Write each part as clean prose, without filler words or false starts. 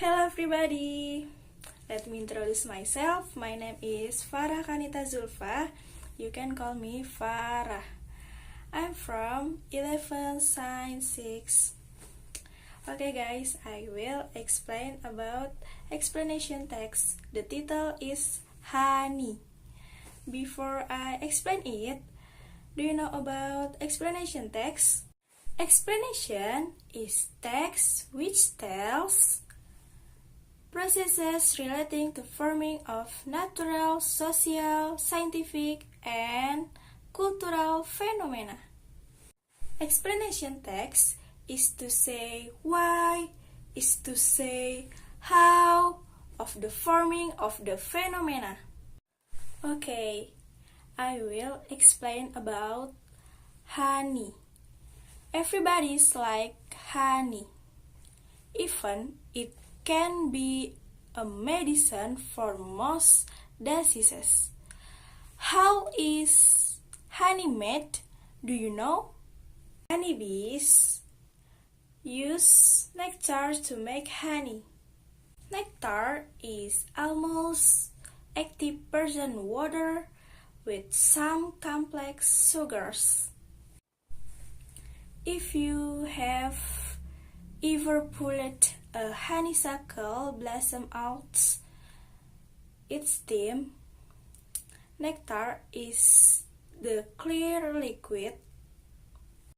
Hello everybody! Let me introduce myself. My name is Farah Qanitha Zulfa. You can call me Farah. I'm from 11 Science 6. Okay guys, I will explain about explanation text. The title is Honey. Before I explain it, do you know about explanation text? Explanation is text which tells processes relating to forming of natural, social, scientific, and cultural phenomena. Explanation text is to say why, is to say how of the forming of the phenomena. Okay, I will explain about honey. Everybody's like honey. Even it can be a medicine for most diseases. How is honey made? Do you know? Honeybees use nectar to make honey. Nectar is almost 80% water with some complex sugars. If you have ever pulled a honeysuckle blossom out its stem, nectar is the clear liquid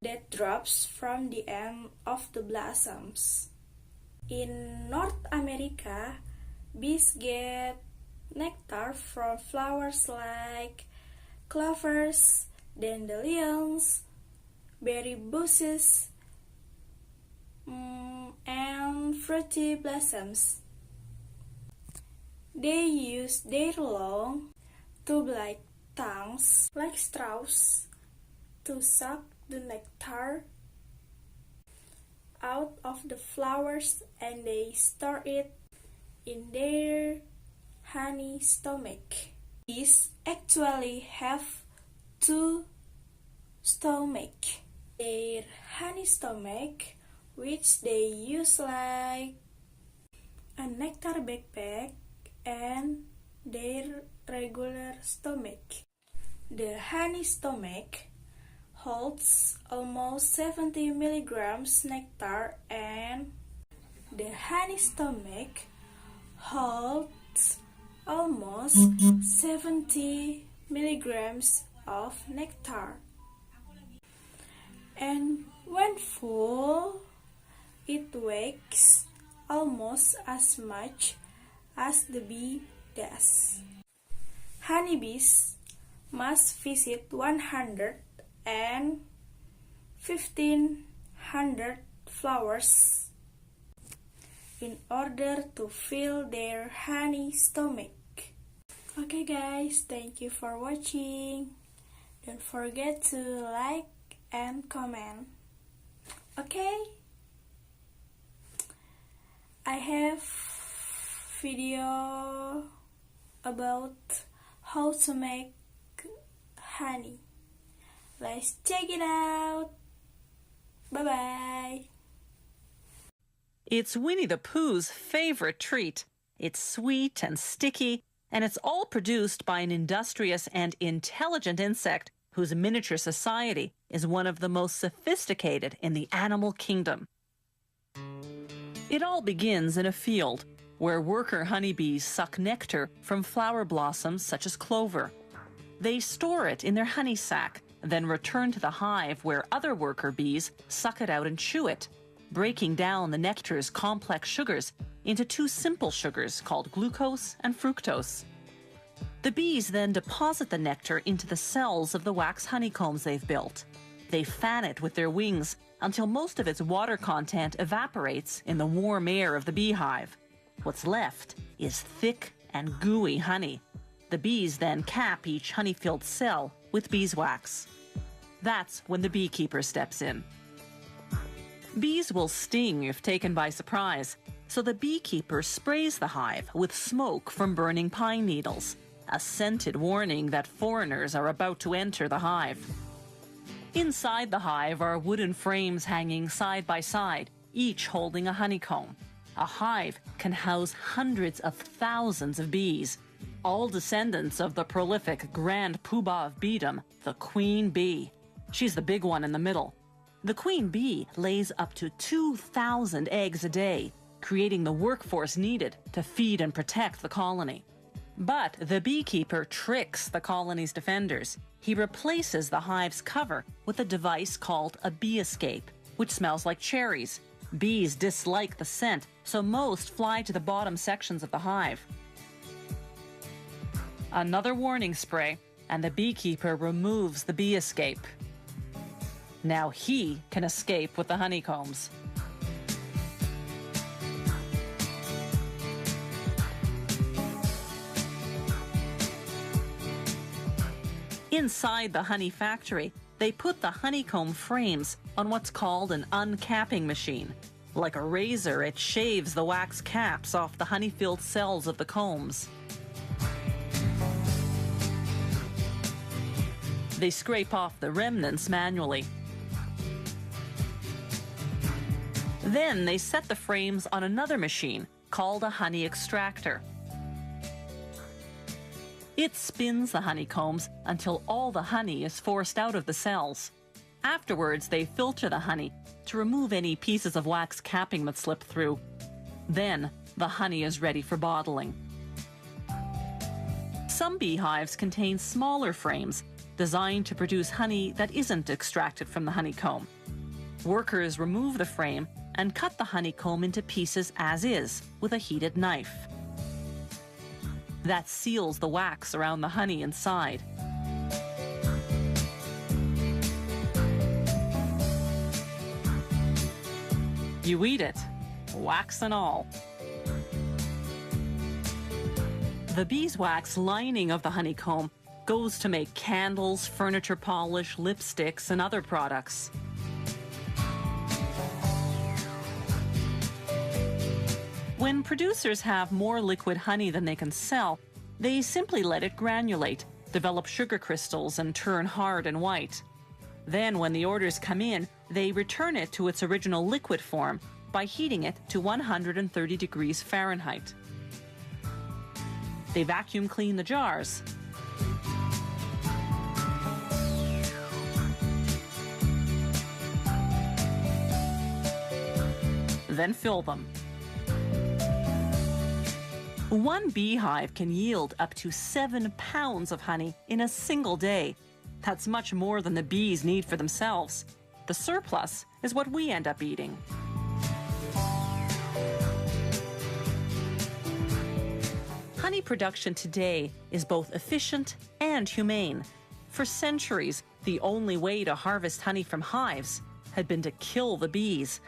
that drops from the end of the blossoms. In North America, bees get nectar from flowers like clovers, dandelions, berry bushes, and fruity blossoms. They use their long, tube-like tongues, like straws, to suck the nectar out of the flowers, and they store it in their honey stomach. Bees actually have two stomachs. Their honey stomach, which they use like a nectar backpack, and their regular stomach. The honey stomach holds almost 70 milligrams nectar, and the honey stomach holds almost 70 milligrams of nectar. And when full, it weighs almost as much as the bee does. Honeybees must visit 100 and 1,500 flowers in order to fill their honey stomach. Okay guys, thank you for watching. Don't forget to like and comment. Okay? I have video about how to make honey. Let's check it out. Bye bye. It's Winnie the Pooh's favorite treat. It's sweet and sticky, and it's all produced by an industrious and intelligent insect whose miniature society is one of the most sophisticated in the animal kingdom. It all begins in a field where worker honeybees suck nectar from flower blossoms such as clover. They store it in their honey sac, then return to the hive where other worker bees suck it out and chew it, breaking down the nectar's complex sugars into two simple sugars called glucose and fructose. The bees then deposit the nectar into the cells of the wax honeycombs they've built. They fan it with their wings until most of its water content evaporates in the warm air of the beehive. What's left is thick and gooey honey. The bees then cap each honey-filled cell with beeswax. That's when the beekeeper steps in. Bees will sting if taken by surprise, so the beekeeper sprays the hive with smoke from burning pine needles, a scented warning that foreigners are about to enter the hive. Inside the hive are wooden frames hanging side by side, each holding a honeycomb. A hive can house hundreds of thousands of bees, all descendants of the prolific grand poobah of beedom, the queen bee. She's the big one in the middle. The queen bee lays up to 2,000 eggs a day, creating the workforce needed to feed and protect the colony. But the beekeeper tricks the colony's defenders. He replaces the hive's cover with a device called a bee escape, which smells like cherries. Bees dislike the scent, so most fly to the bottom sections of the hive. Another warning spray, and the beekeeper removes the bee escape. Now he can escape with the honeycombs. Inside the honey factory, they put the honeycomb frames on what's called an uncapping machine. Like a razor, it shaves the wax caps off the honey-filled cells of the combs. They scrape off the remnants manually. Then they set the frames on another machine called a honey extractor. It spins the honeycombs until all the honey is forced out of the cells. Afterwards, they filter the honey to remove any pieces of wax capping that slip through. Then, the honey is ready for bottling. Some beehives contain smaller frames designed to produce honey that isn't extracted from the honeycomb. Workers remove the frame and cut the honeycomb into pieces as is with a heated knife. That seals the wax around the honey inside. You eat it, wax and all. The beeswax lining of the honeycomb goes to make candles, furniture polish, lipsticks, and other products. When producers have more liquid honey than they can sell, they simply let it granulate, develop sugar crystals, and turn hard and white. Then, when the orders come in, they return it to its original liquid form by heating it to 130 degrees Fahrenheit. They vacuum clean the jars. Then fill them. One beehive can yield up to 7 pounds of honey in a single day. That's much more than the bees need for themselves. The surplus is what we end up eating. Honey production today is both efficient and humane. For centuries, the only way to harvest honey from hives had been to kill the bees.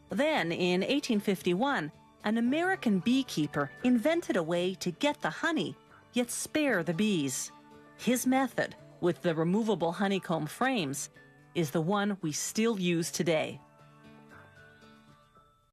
Then, in 1851, an American beekeeper invented a way to get the honey, yet spare the bees. His method, with the removable honeycomb frames, is the one we still use today.